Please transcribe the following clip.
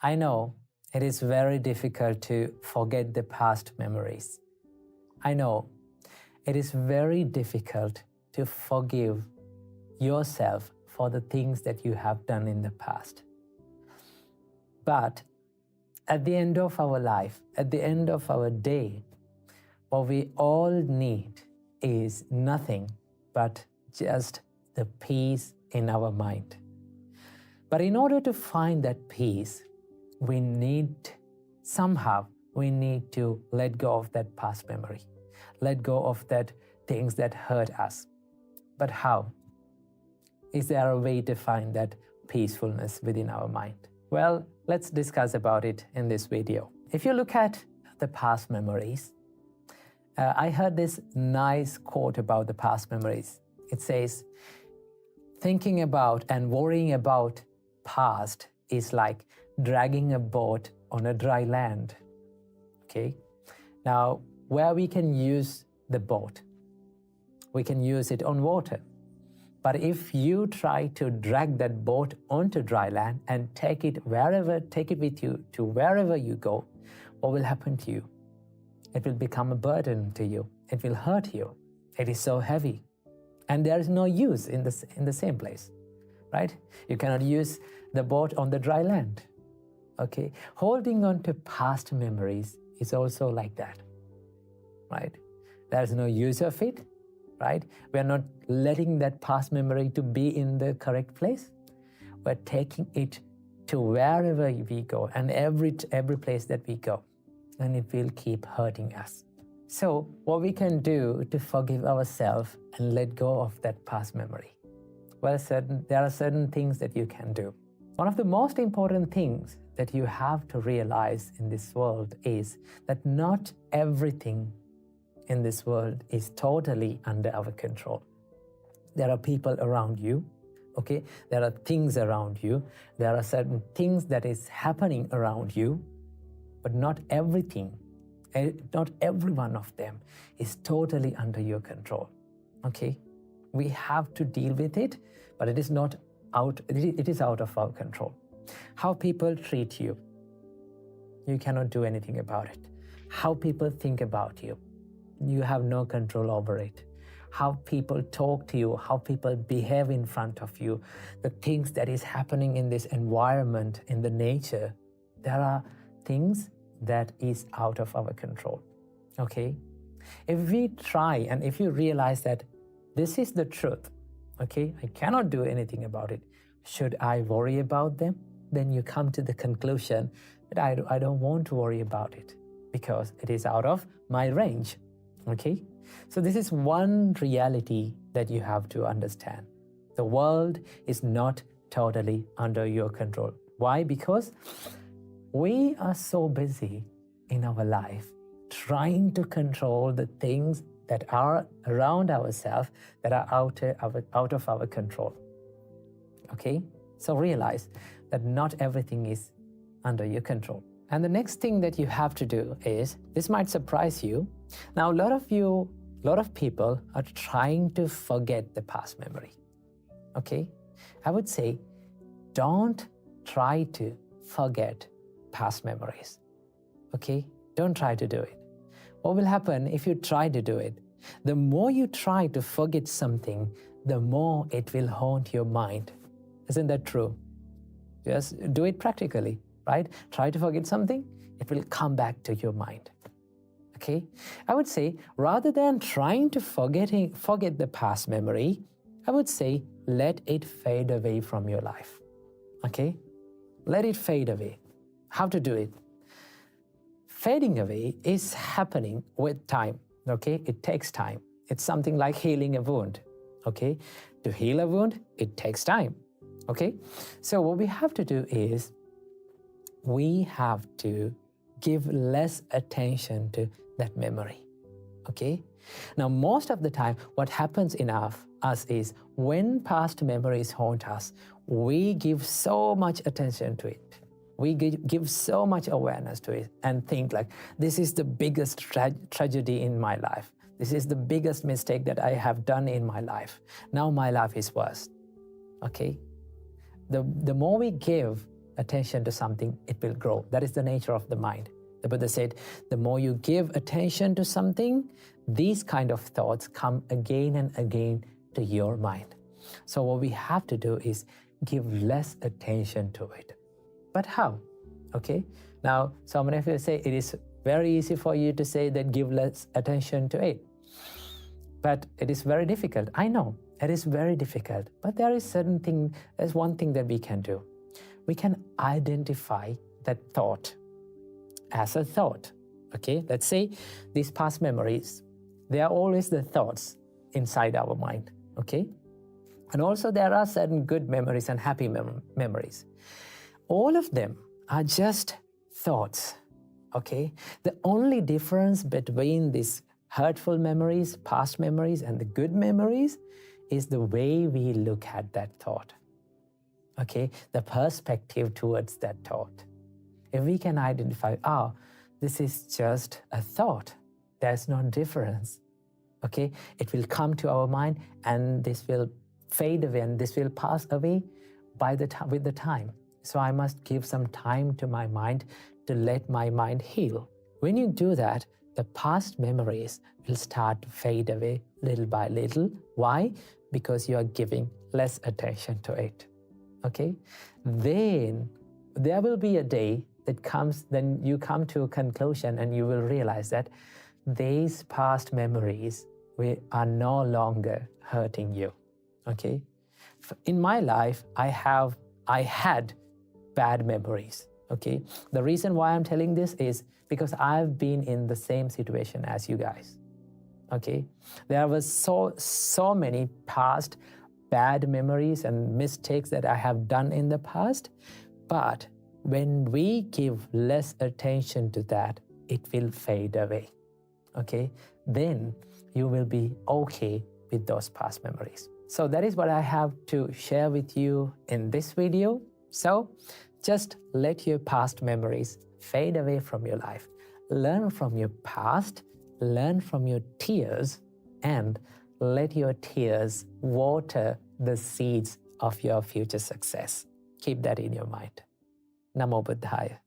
I know it is very difficult to forget the past memories. I know it is very difficult to forgive yourself for the things that you have done in the past. But at the end of our life, at the end of our day, what we all need is nothing but just the peace in our mind. But in order to find that peace, we need to let go of that past memory, let go of that things that hurt us. But how? Is there a way to find that peacefulness within our mind? Well, let's discuss about it in this video. If you look at the past memories, I heard this nice quote about the past memories. It says, thinking about and worrying about past is like dragging a boat on a dry land. Okay? Now, where we can use the boat, we can use it on water. But if you try to drag that boat onto dry land and take it with you to wherever you go, what will happen to you? It will become a burden to you. It will hurt you. It is so heavy. And there is no use in the same place, right? You cannot use the boat on the dry land. Okay? Holding on to past memories is also like that, right? There's no use of it, right? We're not letting that past memory to be in the correct place. We're taking it to wherever we go and every place that we go, and it will keep hurting us. So what we can do to forgive ourselves and let go of that past memory? Well, there are certain things that you can do. One of the most important things that you have to realize in this world is that not everything in this world is totally under our control. There are people around you, okay? There are things around you. There are certain things that is happening around you, but not everything, not every one of them is totally under your control, okay? We have to deal with it, but it is out of our control. How people treat you, you cannot do anything about it. How people think about you, you have no control over it. How people talk to you, how people behave in front of you, the things that is happening in this environment, in the nature, there are things that is out of our control, okay? If we try and if you realize that this is the truth, okay, I cannot do anything about it, should I worry about them? Then you come to the conclusion that I don't want to worry about it because it is out of my range, okay? So this is one reality that you have to understand. The world is not totally under your control. Why? Because we are so busy in our life trying to control the things that are around ourselves that are out of our control. Okay? So realize that not everything is under your control. And the next thing that you have to do is, this might surprise you. Now, a lot of people are trying to forget the past memory. Okay? I would say, don't try to forget past memories. Okay? Don't try to do it. What will happen if you try to do it? The more you try to forget something, the more it will haunt your mind. Isn't that true? Just do it practically, right? Try to forget something, it will come back to your mind. Okay? I would say, rather than trying to forget the past memory, I would say, let it fade away from your life. Okay? Let it fade away. How to do it? Fading away is happening with time. Okay? It takes time. It's something like healing a wound. Okay? To heal a wound, it takes time. Okay? So what we have to do is, we have to give less attention to that memory. Okay? Now, most of the time, what happens in us is, when past memories haunt us, we give so much attention to it. We give so much awareness to it and think like, this is the biggest tragedy in my life. This is the biggest mistake that I have done in my life. Now my life is worse. Okay? The more we give attention to something, it will grow. That is the nature of the mind. The Buddha said, the more you give attention to something, these kind of thoughts come again and again to your mind. So what we have to do is give less attention to it. But how? Okay. Now, so many of you say it is very easy for you to say that give less attention to it. But it is very difficult. I know it is very difficult. But there's one thing that we can do. We can identify that thought as a thought. Okay. Let's say these past memories, they are always the thoughts inside our mind. Okay. And also there are certain good memories and happy memories. All of them are just thoughts, okay? The only difference between these hurtful memories, past memories, and the good memories is the way we look at that thought, okay? The perspective towards that thought. If we can identify, this is just a thought, there's no difference, okay? It will come to our mind and this will fade away and this will pass away with the time. So I must give some time to my mind to let my mind heal. When you do that, the past memories will start to fade away little by little. Why? Because you are giving less attention to it. Okay? Then there will be a day that comes, then you come to a conclusion and you will realize that these past memories are no longer hurting you. Okay? In my life, I had bad memories. Okay? The reason why I'm telling this is because I've been in the same situation as you guys. Okay? There was so many past bad memories and mistakes that I have done in the past, but when we give less attention to that, it will fade away. Okay? Then you will be okay with those past memories. So that is what I have to share with you in this video. So just let your past memories fade away from your life. Learn from your past, learn from your tears, and let your tears water the seeds of your future success. Keep that in your mind. Namo Buddhaya.